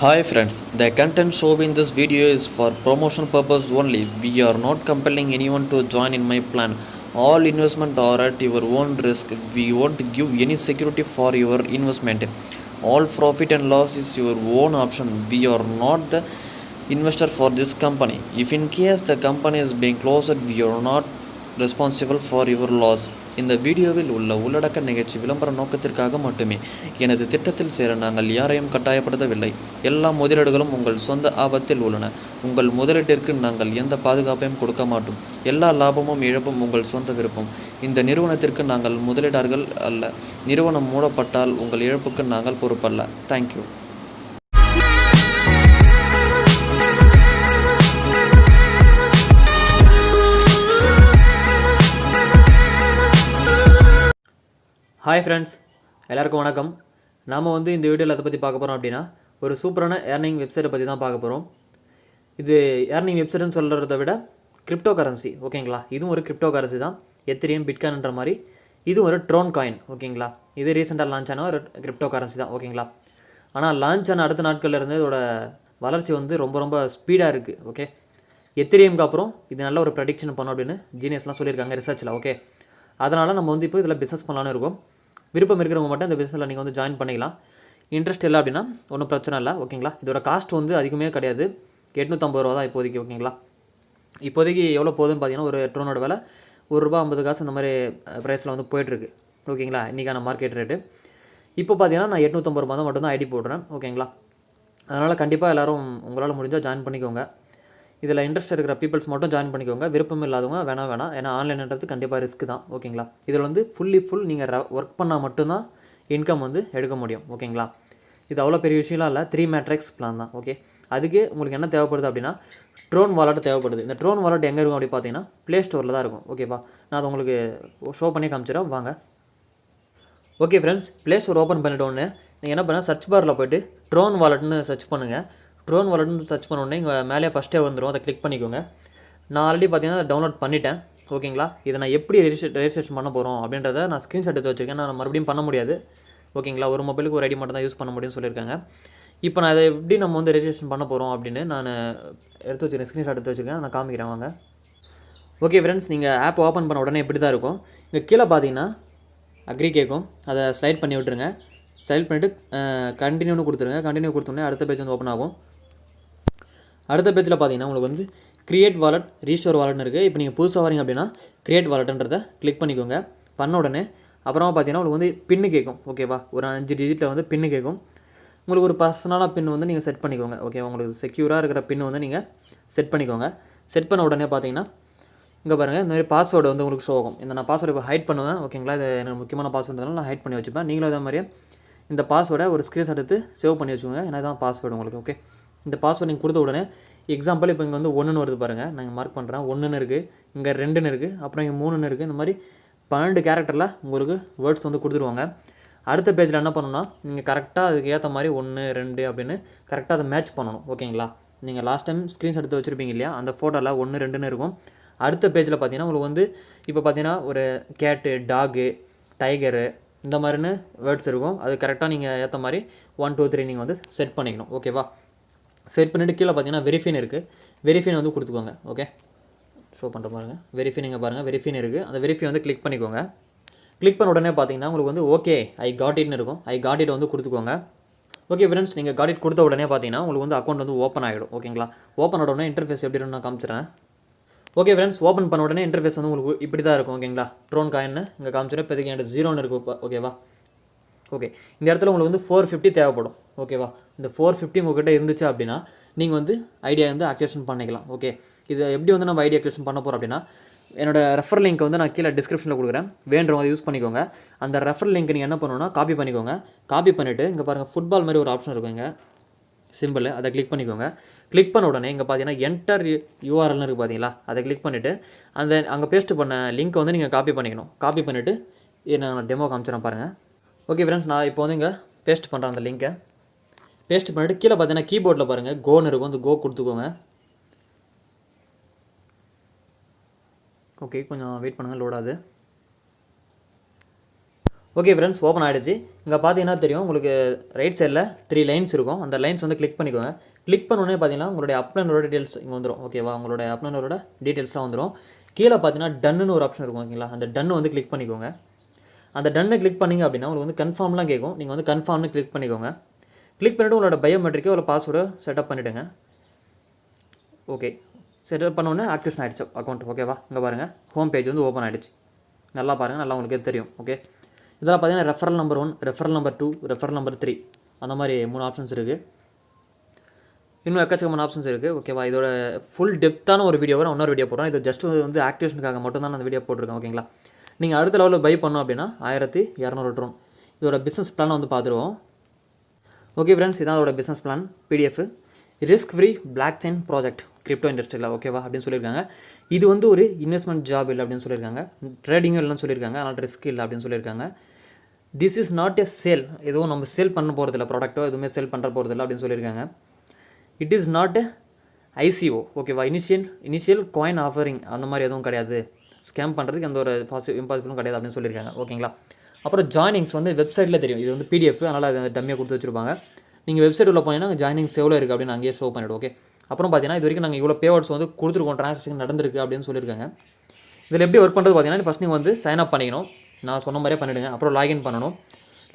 Hi friends, the content shown in this video is for promotion purpose only. We are not compelling anyone to join in my plan. All investment are at your own risk. We won't give any security for your investment. All profit and loss is your own option. We are not the investor for this company. If in case the company is being closed, we are not responsible for your loss. இந்த வீடியோவில் உள்ள உள்ளடக்க நிகழ்ச்சி விளம்பர நோக்கத்திற்காக மட்டுமே. எனது திட்டத்தில் சேர நாங்கள் யாரையும் கட்டாயப்படுத்தவில்லை. எல்லா முதலீடுகளும் உங்கள் சொந்த ஆபத்தில் உள்ளன. உங்கள் முதலீட்டிற்கு நாங்கள் எந்த பாதுகாப்பையும் கொடுக்க மாட்டோம். எல்லா லாபமும் இழப்பும் உங்கள் சொந்த விருப்பம். இந்த நிறுவனத்திற்கு நாங்கள் முதலீடாளர்கள் அல்ல. நிறுவனம் மூடப்பட்டால் உங்கள் இழப்புக்கு நாங்கள் பொறுப்பல்ல. தேங்க்யூ. ஹாய் ஃப்ரெண்ட்ஸ், எல்லாருக்கும் வணக்கம். நாம் இந்த வீடியோவில் அதை பற்றி பார்க்க போகிறோம் அப்படின்னா, ஒரு சூப்பரான ஏர்னிங் வெப்சைட்டை பற்றி தான் பார்க்க போகிறோம். இது ஏர்னிங் வெப்சைட்னு சொல்கிறத விட கிரிப்டோ கரன்சி, ஓகேங்களா? இதுவும் ஒரு கிரிப்டோ கரன்சி தான். எத்திரியம், பிட்காயின்ன்ற மாதிரி இது ஒரு ட்ரோன் காயின், ஓகேங்களா? இது ரீசெண்டாக லான்ச் ஆன ஒரு கிரிப்டோ கரன்சி தான், ஓகேங்களா? ஆனால் லான்ச் ஆன அடுத்த நாட்களில் இருந்து இதோட வளர்ச்சி ரொம்ப ரொம்ப ஸ்பீடாக இருக்குது. ஓகே, எத்திரியம்க்கு அப்புறம் இது நல்ல ஒரு ப்ரெடிக்ஷன் பண்ணோம் அப்படின்னு ஜீனியஸ்லாம் சொல்லியிருக்காங்க ரிசர்ச்சில். ஓகே, அதனால் நம்ம இப்போ இதில் பிஸ்னஸ் பண்ணலான்னு இருக்கோம். விருப்பம் இருக்கிறவங்க மட்டும் இந்த பிஸ்னஸில் நீங்கள் ஜாயின் பண்ணிக்கலாம். இன்ட்ரெஸ்ட் இல்லை அப்படின்னா ஒன்றும் பிரச்சனை இல்லை, ஓகேங்களா? இதோட காஸ்ட் அதிகமே கிடையாது, 850 ரூபா தான் இப்போதைக்கு, ஓகேங்களா? இப்போதைக்கு எவ்வளோ போகுதுன்னு பார்த்தீங்கன்னா, ஒரு ட்ரோனோட விலை ₹1.50 இந்த மாதிரி ப்ரைஸில் போயிட்டுருக்கு, ஓகேங்களா? இன்றைக்கான மார்க்கெட் ரேட்டு. இப்போ பார்த்தீங்கன்னா நான் 850 ரூபா தான் மட்டும்தான் ஐடி போடுறேன், ஓகேங்களா? அதனால் கண்டிப்பாக எல்லோரும் உங்களால் முடிஞ்சால் ஜாயின் பண்ணிக்கோங்க. இதில் இன்ட்ரெஸ்ட் இருக்கிற பீப்புள்ஸ் மட்டும் ஜாயின் பண்ணிக்கோங்க. விருப்பம் இல்லாதவங்க வேணாம். ஏன்னா ஆன்லைன்ன்றது கண்டிப்பாக ரிஸ்க் தான், ஓகேங்களா? இதில் ஃபுல் நீங்கள் ஒர்க் பண்ணால் மட்டும்தான் இன்கம் எடுக்க முடியும், ஓகேங்களா? இது அவ்வளோ பெரிய விஷயம்லாம் இல்லை, 3 மேட்ரிக்ஸ் பிளான் தான். ஓகே, அதுக்கு உங்களுக்கு என்ன தேவைப்படுது அப்படின்னா, ட்ரோன் வாலெட் தேவைப்படுது. இந்த ட்ரோன் வாலெட் எங்கே இருக்கும் அப்படி பார்த்தீங்கன்னா, ப்ளே ஸ்டோரில் தான் இருக்கும், ஓகேப்பா? நான் அதை உங்களுக்கு ஷோ பண்ணி காமிச்சிடறேன், வாங்க. Okay friends, play store open பண்ணிட்டோன்னு நீங்கள் என்ன பண்ணால் சர்ச் பாரில் போய்ட்டு ட்ரோன் வாலெட்னு சர்ச் பண்ணுங்கள். ட்ரோன் வாலெட்னு சர்ச் பண்ணோடனே இங்கே மேலே ஃபஸ்ட்டே வந்துடும், அதை கிளிக் பண்ணிக்கோங்க. நான் ஆல்ரெடி பார்த்தீங்கன்னா அதை டவுன்லோட் பண்ணிட்டேன், ஓகேங்களா? இதை நான் எப்படி ரெஜிஸ்ட்ரேஷன் பண்ண போகிறோம் அப்படின்றத நான் ஸ்க்ரீன்ஷாட் எடுத்து வச்சுருக்கேன். நான் மறுபடியும் பண்ண முடியாது, ஓகேங்களா? ஒரு மொபைலுக்கு ஒரு ஐடி மட்டும் தான் யூஸ் பண்ண முடியும்னு சொல்லியிருக்காங்க. இப்போ நான் அதை எப்படி நம்ம ரெஜிஸ்ட்ரேஷன் பண்ண போகிறோம் அப்படின்னு நான் எடுத்து வச்சுருக்கேன், ஸ்க்ரீன்ஷாட் எடுத்து வச்சுருக்கேன், நான் காமிக்கிறேன், வாங்க. ஓகே ஃப்ரெண்ட்ஸ், நீங்கள் ஆப் ஓப்பன் பண்ண உடனே இப்படி தான் இருக்கும். இங்கே கீழே பார்த்தீங்கன்னா அக்ரி கேட்கும், அதை ஸ்லைட் பண்ணி விட்டுருங்க. ஸ்லைட் பண்ணிவிட்டு கண்டினியூன்னு கொடுத்துருங்க. கண்டினியூ கொடுத்தோன்னே அடுத்த பேஜ் ஓப்பன் ஆகும். அடுத்த பேஜில் பார்த்தீங்கன்னா உங்களுக்கு கிரியேட் வாலெட், ரீஸ்டோர் வாலெட்னு இருக்குது. இப்போ நீங்கள் புதுசாக வரீங்க அப்படின்னா கிரியேட் வாலெட்ன்றதை கிளிக் பண்ணிக்கோங்க. பண்ண உடனே அப்புறமா பார்த்தீங்கன்னா உங்களுக்கு பின்னு கேட்கும், ஓகேவா? ஒரு 5 டிஜிட்டில் பின்னு கேட்கும். உங்களுக்கு ஒரு பர்சனலாக பின் நீங்கள் செட் பண்ணிக்கோங்க, ஓகே? உங்களுக்கு செக்யூராக இருக்கிற பின் நீங்கள் செட் பண்ணிக்கோங்க. செட் பண்ண உடனே பார்த்தீங்கன்னா இங்கே பாருங்கள், இந்த மாதிரி பாஸ்வேர்டு உங்களுக்கு ஷோ ஆகும். இந்த நான் பாஸ்வேர்டு இப்போ ஹைட் பண்ணுவேன், ஓகேங்களா? இது எனக்கு முக்கியமான பாஸ்வேர்டுனால நான் ஹைட் பண்ணி வச்சுப்பேன். நீங்களும் அதே மாதிரியே இந்த பாஸ்வேர்டை ஒரு ஸ்க்ரீன்ஷாட் எடுத்து சேவ் பண்ணி வச்சுக்கோங்க. ஏன்னா தான் பாஸ்வேர்டு உங்களுக்கு, ஓகே? இந்த பாஸ்வேர்டு நீங்கள் கொடுத்த உடனே எக்ஸாம்பிள் இப்போ இங்கே 1ன்னு வருது பாருங்கள், நான் மார்க் பண்ணுறேன். 1ன்னு இருக்குது, இங்கே 2ன்னு இருக்குது, அப்புறம் இங்கே 3ன்னு இருக்குது. இந்த மாதிரி 12 கேரக்டரில் உங்களுக்கு வேர்ட்ஸ் கொடுத்துருவாங்க. அடுத்த பேஜில் என்ன பண்ணணும்னா, நீங்கள் கரெக்டாக அதுக்கு ஏற்ற மாதிரி 1, 2 அப்படின்னு கரெக்டாக அதை மேட்ச் பண்ணணும், ஓகேங்களா? நீங்கள் லாஸ்ட் டைம் ஸ்க்ரீன்ஷாட் எடுத்து வச்சுருப்பீங்க இல்லையா, அந்த ஃபோட்டோவில் 1, 2ன்னு இருக்கும். அடுத்த பேஜில் பார்த்தீங்கன்னா உங்களுக்கு இப்போ பார்த்தீங்கன்னா ஒரு கேட்டு, டாகு, டைகரு இந்த மாதிரின்னு வேர்ட்ஸ் இருக்கும். அது கரெக்டாக நீங்கள் ஏற்ற மாதிரி 1, 2, 3 நீங்கள் செட் பண்ணிக்கணும், ஓகேவா? செட் பண்ணிவிட்டு கீழே பார்த்தீங்கன்னா வெரிஃபைன் இருக்குது. வெரிஃபைன் கொடுத்துக்கோங்க, ஓகே? ஷோ பண்ணுற பாருங்கள், வெரிஃபைன் இங்கே பாருங்கள், வெரிஃபைன் இருக்குது. அந்த வெரிஃபை கிளிக் பண்ணிக்கோங்க. கிளிக் பண்ண உடனே பார்த்தீங்கன்னா உங்களுக்கு ஓகே ஐ காட் இட்னு இருக்கும். ஐ காட் இட் கொடுத்துக்கோங்க. ஓகே ஃப்ரெண்ட்ஸ், நீங்கள் காட் இட் கொடுத்த உடனே பார்த்தீங்கன்னா உங்களுக்கு அக்கௌண்ட் ஓப்பன் ஆகிடும், ஓகேங்களா? ஓப்பன் ஆன உடனே இன்டர்ஃபேஸ் எப்படி நான் காமிச்சிடுறேன். ஓகே ஃப்ரெண்ட்ஸ், ஓப்பன் பண்ண உடனே இன்டர்ஃபேஸ் உங்களுக்கு இப்படி தான் இருக்கும், ஓகேங்களா? ட்ரோன் காயின்னு இங்கே காமிச்சிடும். இப்போதைக்கு என்கிட்ட 0ன்னு இருக்குது, ஓகேவா? ஓகே, இந்த இடத்துல உங்களுக்கு 450 தேவைப்படும், ஓகேவா? இந்த 450 உங்கள்கிட்ட இருந்துச்சு அப்படின்னா நீங்கள் ஐடியா ஆக்டிவேஷன் பண்ணிக்கலாம், ஓகே? இது எப்படி நம்ம ஐடியா ஆக்டிவேஷன் பண்ண போகிறோம் அப்படின்னா, என்னோடய ரெஃபர் லிங்க் நான் கீழே டிஸ்கிரிப்ஷனில் கொடுக்குறேன், வேண்டுறவங்க யூஸ் பண்ணிக்கோங்க. அந்த ரெஃபர் லிங்க் நீங்கள் என்ன பண்ணணும்னா காப்பி பண்ணிக்கோங்க. காப்பி பண்ணிவிட்டு இங்கே பாருங்கள், ஃபுட்பால் மாதிரி ஒரு ஆப்ஷன் இருக்கும் இங்கே சிம்பிள், அதை கிளிக் பண்ணிக்கோங்க. கிளிக் பண்ண உடனே இங்கே பார்த்தீங்கன்னா என்டர் யூஆர்எல்னு இருக்குது, பார்த்தீங்களா? அதை கிளிக் பண்ணிவிட்டு அங்கே பேஸ்ட் பண்ண லிங்க்கை நீங்கள் காப்பி பண்ணிக்கணும். காப்பி பண்ணிவிட்டு நான் டெமோ காமிச்சிடறேன் பாருங்கள். ஓகே ஃப்ரெண்ட்ஸ், நான் இப்போ இங்கே பேஸ்ட் பண்ணுறேன் அந்த லிங்க்கை. பேஸ்ட் பண்ணிவிட்டு கீழே பார்த்தீங்கன்னா கீபோர்டில் பாருங்கள் கோன்னு இருக்கும், கோ கொடுத்துக்கோங்க. ஓகே, கொஞ்சம் வெயிட் பண்ணுங்கள், லோடாது. ஓகே ஃப்ரெண்ட்ஸ், ஓப்பன் ஆகிடுச்சு. இங்கே பார்த்தீங்கன்னா தெரியும் உங்களுக்கு ரைட் சைடில் 3 லைன்ஸ் இருக்கும். அந்த லைன்ஸ் வந்து கிளிக் பண்ணிக்கோங்க. கிளிக் பண்ணோடனே பார்த்தீங்கன்னா உங்களுடைய அப்ளைனரோட டீட்டெயில்ஸ் இங்கே வந்துடும். ஓகேவா, உங்களுடைய அப்ளைனரோட டீட்டெயில்ஸ்லாம் வந்துடும். கீழே பார்த்தீங்கன்னா டன்னு ஒரு ஆப்ஷன் இருக்கும். ஓகேங்களா, அந்த டன்னு வந்து கிளிக் பண்ணிக்கோங்க. அந்த டன்னை கிளிக் பண்ணிங்க அப்படின்னா உங்களுக்கு வந்து கன்ஃபார்ம்லாம் கேட்கும். நீங்கள் வந்து கன்ஃபார்ம்னு கிளிக் பண்ணிக்கோங்க. கிளிக் பண்ணிவிட்டு உங்களோட பயோமெட்ரிக்கோ ஒரு பாஸ்வேர்டோ செட்டப் பண்ணிவிடுங்க. ஓகே, செட்டப் பண்ணோன்னே ஆக்டிவேஷன் ஆகிடுச்சு அக்கௌண்ட். ஓகேவா, இங்கே பாருங்கள் ஹோம் பேஜ் வந்து ஓப்பன் ஆகிடுச்சு. நல்லா பாருங்கள், நல்லா உங்களுக்கு தெரியும். ஓகே, இதெல்லாம் பார்த்தீங்கன்னா referral number 1, referral number 2, referral number 3 அந்த மாதிரி 3 ஆப்ஷன்ஸ் இருக்குது. இன்னும் எக்கச்சக்கமான ஆப்ஷன்ஸ் இருக்குது. ஓகேவா, இதோட ஃபுல் டெப்த்தான ஒரு வீடியோவை நான் இன்னொரு வீடியோ போடுறேன். இது ஜஸ்ட் வந்து ஆக்டிவேஷனுக்காக மட்டும் தான் அந்த வீடியோ போட்டிருக்கேன். ஓகேங்களா, நீங்கள் அடுத்த லெவலில் பை பண்ணோம் அப்படின்னா 1200 ட்ரோன். இதோட பிஸ்னஸ் பிளானை வந்து பார்த்துருவோம். ஓகே ஃப்ரெண்ட்ஸ், இதான் அதோட business plan PDF. Risk free block chain project crypto இண்டஸ்ட்ரியில். ஓகேவா அப்படின்னு சொல்லியிருக்காங்க. இது வந்து ஒரு இன்வெஸ்ட்மெண்ட் ஜாப் இல்லை அப்படின்னு சொல்லியிருக்காங்க. ட்ரேடிங்கும் இல்லைன்னு சொல்லியிருக்காங்க. அதனால் ரிஸ்க் இல்லை அப்படின்னு சொல்லியிருக்காங்க. This is not a sale, எதுவும் நம்ம சேல் பண்ண போகிறதில்ல, ப்ராடக்ட்டோ எதுவுமே சேல் பண்ணுற போகிறதில்ல அப்படின்னு சொல்லியிருக்காங்க. It is not a ICO. ஓகேவா, இனிஷியல் காயின் ஆஃபரிங் அந்த மாதிரி எதுவும் கிடையாது. ஸ்கேம் பண்ணுறதுக்கு எந்த ஒரு இம்பாசிபிளும் கிடையாது அப்படின்னு சொல்லியிருக்காங்க. ஓகேங்களா, அப்புறம் ஜாயினிங்ஸ் வந்து வெப்சைட்டில் தெரியும். இது வந்து பிடிஎஃப், அதனால் அது டம்மியாக கொடுத்து வச்சுருப்பாங்க. நீங்கள் வெப்சைட் உள்ள போனீங்கன்னா ஜாயினிங்ஸ் எவ்வளோ இருக்குது அப்படின்னு அங்கேயே ஷோ பண்ணிவிடும். ஓகே, அப்புறம் பார்த்தீங்கன்னா இது வரைக்கும் நாங்கள் இவ்வளோ பேவர்ட்ஸ் வந்து கொடுத்துருக்கோம், ட்ரான்சாக்ஷன் நடந்திருக்கு அப்படின்னு சொல்லியிருக்காங்க. இதில் எப்படி ஒர்க் பண்ணுறது பார்த்தீங்கன்னா ஃபஸ்ட் நீங்கள் வந்து சைன் அப் பண்ணிக்கணும். நான் சொன்ன மாதிரியே பண்ணிவிடுங்க. அப்புறம் லாகின் பண்ணணும்.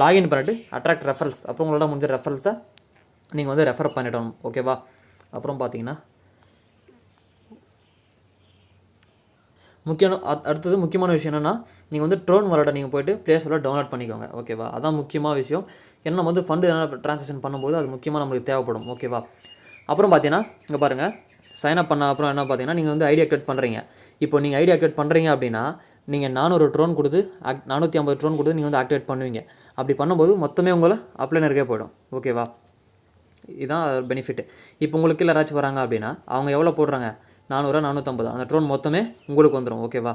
லாகின் பண்ணிவிட்டு அட்ராக்ட் ரெஃபரல்ஸ், அப்புறம் உங்களோட முடிஞ்ச ரெஃபரல்ஸை நீங்கள் வந்து ரெஃபர் பண்ணிடணும். ஓகேவா, அப்புறம் பார்த்தீங்கன்னா அடுத்தது முக்கியமான விஷயம் என்னென்னா நீங்கள் வந்து ட்ரோன் வாலெட்டை நீங்கள் போய்ட்டு ப்ளே ஸ்டோரில் டவுன்லோட் பண்ணிக்கோங்க. ஓகேவா, அதான் முக்கியமான விஷயம். ஏன்னா நம்ம வந்து ஃபண்டு எதனால் ட்ரான்சாக்ஷன் பண்ணும்போது அது முக்கியமாக நம்மளுக்கு தேவைப்படும். ஓகேவா, அப்புறம் பார்த்தீங்கன்னா இங்கே பாருங்கள், சைன் அப் பண்ண அப்புறம் என்ன பார்த்தீங்கன்னா நீங்கள் வந்து ஐடி ஆக்டிவேட் பண்ணுறீங்க. இப்போ நீங்கள் ஐடி ஆக்டிவேட் பண்ணுறீங்க அப்படின்னா நீங்கள் 400 ட்ரோன் கொடுத்து 450 ட்ரோன் கொடுத்து நீங்கள் வந்து ஆக்டிவேட் பண்ணுவீங்க. அப்படி பண்ணும்போது மொத்தமே உங்களை அப்ளைனருக்கே போய்டும். ஓகேவா, இதுதான் பெனிஃபிட். இப்போ உங்களுக்கு இல்லை யாராச்சும் வராங்க அப்படின்னா அவங்க எவ்வளோ போடுறாங்க, 400 450, அந்த ட்ரோன் மொத்தமே உங்களுக்கு வந்துடும். ஓகேவா,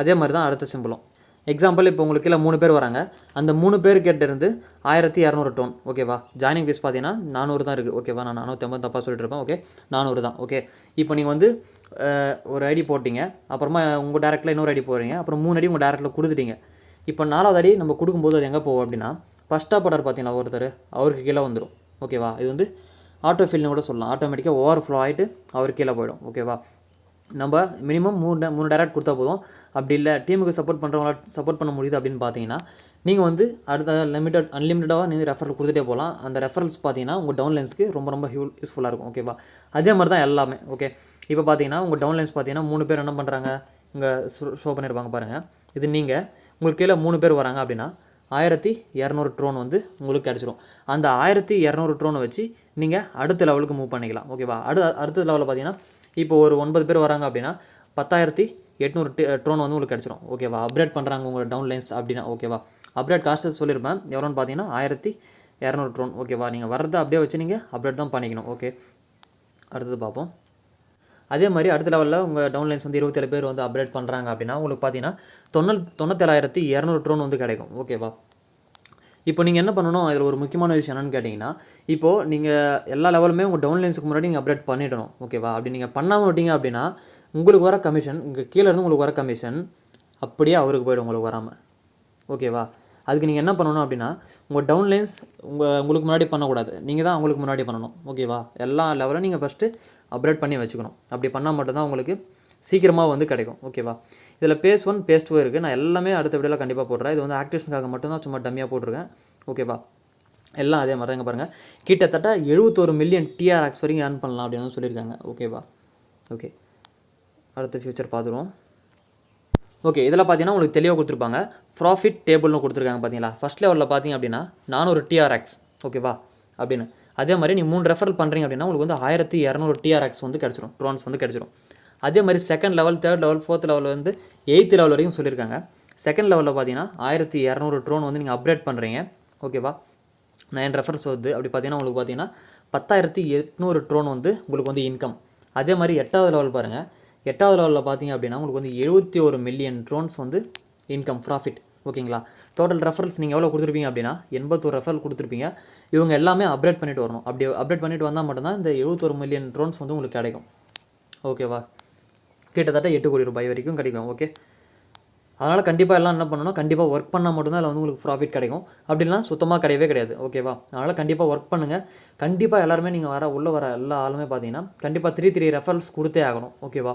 அதே மாதிரி தான் அடுத்த சிம்பிளும். எக்ஸாம்பிள், இப்போ உங்களுக்கு இல்லை 3 பேர் வராங்க. அந்த 3 பேர்கிட்ட இருந்து 1200 ட்ரோன். ஓகேவா, ஜாயினிங் ஃபீஸ் பார்த்தீங்கன்னா 400 தான் இருக்குது. ஓகேவா, நான் 450 தப்பாக சொல்லிட்டு இருப்பேன். ஓகே, 400 தான். ஓகே, இப்போ நீங்கள் வந்து ஒரு ஐடி போட்டிங்க, அப்புறமா உங்கள் டேரக்டில் இன்னொரு ஐடி போடுறீங்க, அப்புறம் 3 ஐடி உங்கள் டேரக்டில் கொடுத்துட்டீங்க. இப்போ 4வது ஐடி நம்ம கொடுக்கும்போது அது எங்கே போகும் அப்படின்னா ஃபஸ்ட்டாக போடார் பார்த்தீங்களா ஒருத்தர், அவருக்கு கீழே வந்துடும். ஓகேவா, இது வந்து ஆட்டோ ஃபில்னு கூட சொல்லலாம். ஆட்டோமேட்டிக்காக ஓவர் ஃப்ளோ ஆகிட்டு அவருக்கு கீழே போயிடும். ஓகேவா, நம்ம மினிமம் 3 டேரக்ட் கொடுத்தா போதும். அப்படி இல்லை டீமுக்கு சப்போர்ட் பண்ணுறவங்கள சப்போர்ட் பண்ண முடியுது அப்படின்னு பார்த்தீங்கன்னா நீங்கள் வந்து அடுத்த அன்லிமிட்டடாக நீங்கள் ரெஃபரல் கொடுத்துட்டே போகலாம். அந்த ரெஃபரல்ஸ் பார்த்தீங்கன்னா உங்கள் டவுன்லைன்ஸ்க்கு ரொம்ப ரொம்ப யூஸ்ஃபுல்லாக இருக்கும். ஓகேவா, அதே மாதிரி தான் எல்லாமே. ஓகே, இப்போ பார்த்தீங்கன்னா உங்கள் டவுன்லைன்ஸ் பார்த்தீங்கன்னா 3 பேர் என்ன பண்ணுறாங்க இங்கே ஷோ பண்ணியிருப்பாங்க பாருங்கள். இது நீங்கள் உங்களுக்கு கீழே 3 பேர் வராங்க அப்படின்னா 1200 ட்ரோன் வந்து உங்களுக்கு கிடச்சிரும். அந்த 1200 ட்ரோனை வச்சு நீங்கள் அடுத்த லெவலுக்கு மூவ் பண்ணிக்கலாம். ஓகேவா, அடுத்த லெவலில் பார்த்தீங்கன்னா இப்போ ஒரு 9 பேர் வராங்க அப்படின்னா 10,800 ட்ரோன் வந்து உங்களுக்கு கிடச்சிரும். ஓகேவா, அப்கிரேட் பண்ணுறாங்க உங்களோட டவுன்லைன்ஸ் அப்படின்னா. ஓகேவா, அப்கிரேட் காஸ்ட்டு சொல்லியிருப்பேன் எவ்வளோன்னு பார்த்தீங்கன்னா 1200 ட்ரோன். ஓகேவா, நீங்கள் வரதை அப்படியே வச்சு நீங்கள் அப்கிரேட் தான் பண்ணிக்கணும். ஓகே, அடுத்தது பார்ப்போம். அதே மாதிரி அடுத்த லெவலில் உங்கள் டவுன்லைன்ஸ் வந்து 27 பேர் வந்து அப்கிரேட் பண்ணுறாங்க அப்படின்னா உங்களுக்கு பார்த்தீங்கன்னா 97,200 ட்ரோன் வந்து கிடைக்கும். ஓகேவா, இப்போ நீங்கள் என்ன பண்ணணும், இதில் ஒரு முக்கியமான விஷயம் என்னென்னு கேட்டிங்கன்னா இப்போது நீங்கள் எல்லா லெவலுமே உங்கள் டவுன்லைன்ஸுக்கு முன்னாடி நீங்கள் அப்டேட் பண்ணிடணும். ஓகேவா, அப்படி நீங்கள் பண்ணாமல் விட்டீங்க அப்படின்னா உங்களுக்கு வர கமிஷன், இங்கே கீழே இருந்து உங்களுக்கு வர கமிஷன் அப்படியே அவருக்கு போய்டும், உங்களுக்கு வராமல். ஓகேவா, அதுக்கு நீங்கள் என்ன பண்ணணும் அப்படின்னா உங்கள் டவுன்லைன்ஸ் உங்களுக்கு முன்னாடி பண்ணக்கூடாது, நீங்கள் தான் அவங்களுக்கு முன்னாடி பண்ணணும். ஓகேவா, எல்லா லெவலும் நீங்கள் ஃபஸ்ட்டு அப்டேட் பண்ணி வச்சுக்கணும். அப்படி பண்ணால் மட்டும்தான் உங்களுக்கு சீக்கிரமாக வந்து கிடைக்கும். ஓகேவா, இதில் பேஸ் 1 பேஸ் 2 இருக்குது. நான் எல்லாமே அடுத்த வீடியோவில் கண்டிப்பாக போடுறேன். இது வந்து ஆக்டிவேஷனுக்காக மட்டும்தான் சும்மா டம்மியாக போட்டிருக்கேன். ஓகேவா, எல்லாம் அதே மாதிரி தான். இங்கே பாருங்கள், கிட்டத்தட்ட 71 மில்லியன் TRX வரைக்கும் ஏர்ன் பண்ணலாம் அப்படின்னு சொல்லியிருக்காங்க. ஓகேவா, ஓகே, அடுத்த ஃபியூச்சர் பார்த்துருவோம். ஓகே, இதில் பார்த்தீங்கன்னா உங்களுக்கு தெளிவாக கொடுத்துருப்பாங்க. ப்ராஃபிட் டேபிள்னு கொடுத்துருக்காங்க பார்த்தீங்களா. ஃபஸ்ட் லெவலில் பார்த்தீங்க அப்படின்னா 400 TRX. ஓகேவா, அப்படின்னு அதே மாதிரி நீ 3 ரெஃபரல் பண்ணுறீங்க அப்படின்னா உங்களுக்கு வந்து 1200 TRX வந்து கிடச்சிரும், ட்ரோன்ஸ் வந்து கிடச்சிரும். அதே மாதிரி second level, third level, fourth level வந்து 8th லெவல் வரைக்கும் சொல்லியிருக்காங்க. செகண்ட் லெவலில் பார்த்தீங்கன்னா 1200 ட்ரோன் வந்து நீங்கள் அப்கிரேட் பண்ணுறீங்க. ஓகேவா, 9 ரெஃபரன்ஸ் வருது. அப்படி பார்த்தீங்கன்னா உங்களுக்கு பார்த்தீங்கன்னா 10,800 ட்ரோன் வந்து உங்களுக்கு வந்து இன்கம். அதே மாதிரி 8வது லெவல் பாருங்கள். 8வது லெவலில் பார்த்தீங்க அப்படின்னா உங்களுக்கு வந்து 71 மில்லியன் ட்ரோன்ஸ் வந்து இன்கம் ப்ராஃபிட். ஓகேங்களா, டோட்டல் ரெஃபரல்ஸ் நீங்கள் எவ்வளோ கொடுத்துருப்பீங்க அப்படின்னா 81 ரெஃபரல் கொடுத்துருப்பீங்க. இவங்க எல்லாமே அப்டேட் பண்ணிட்டு வரணும். அப்படி அப்டேட் பண்ணிட்டு வந்தால் மட்டும்தான் இந்த 71 மில்லியன் ட்ரோன்ஸ் வந்து உங்களுக்கு கிடைக்கும். ஓகேவா, கிட்டத்தட்ட 8 கோடி ரூபாய் வரைக்கும் கிடைக்கும். ஓகே, அதனால் கண்டிப்பாக எல்லாம் என்ன பண்ணணும், கண்டிப்பாக ஒர்க் பண்ணால் மட்டும்தான் அதில் வந்து உங்களுக்கு ப்ராஃபிட் கிடைக்கும். அப்படின்னா சுத்தமாக கிடையவே கிடையாது. ஓகேவா? அதனால் கண்டிப்பாக ஒர்க் பண்ணுங்கள். கண்டிப்பாக எல்லாருமே நீங்கள் உள்ளே வர எல்லா ஆளுமே பார்த்தீங்கன்னா கண்டிப்பாக 3 ரெஃபரல்ஸ் கொடுத்தே ஆகணும். ஓகேவா?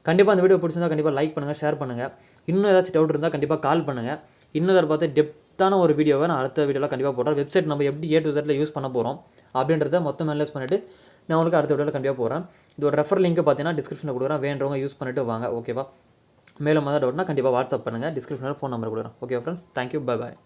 கண்டிப்பாக அந்த வீடியோ பிடிச்சிருந்தா கண்டிப்பாக லைக் பண்ணுங்கள், ஷேர் பண்ணுங்கள். இன்னும் ஏதாச்சும் டவுட் இருந்தால் கண்டிப்பாக கால் பண்ணுங்கள். இன்னும் அதை பார்த்து டெப்த்தான ஒரு வீடியோவை நான் அடுத்த வீடியோவில் கண்டிப்பாக போடுறேன். வெப்சைட் நம்ம எப்படி A to Z யூஸ் பண்ண போகிறோம் அப்படின்றத மொத்தம் அனலைஸ் பண்ணிவிட்டு நான் உங்களுக்கு அடுத்த வீடியோவில் கண்டிப்பாக போகிறேன். இது ஒரு ரெஃபர் லிங்க் பார்த்தீங்கன்னா டிஸ்கிரிப்ஷனில் கொடுக்குறேன். வேண்டவங்க யூஸ் பண்ணிவிட்டு வாங்க. ஓகேவா? மேலும் ஏதாவது டவுட்னா கண்டிப்பாக வாட்ஸ்அப் பண்ணுங்கள். டிஸ்கிரிப்ஷனில் ஃபோன் நம்பர் கொடுக்குறேன். Okay friends, thank you, bye bye.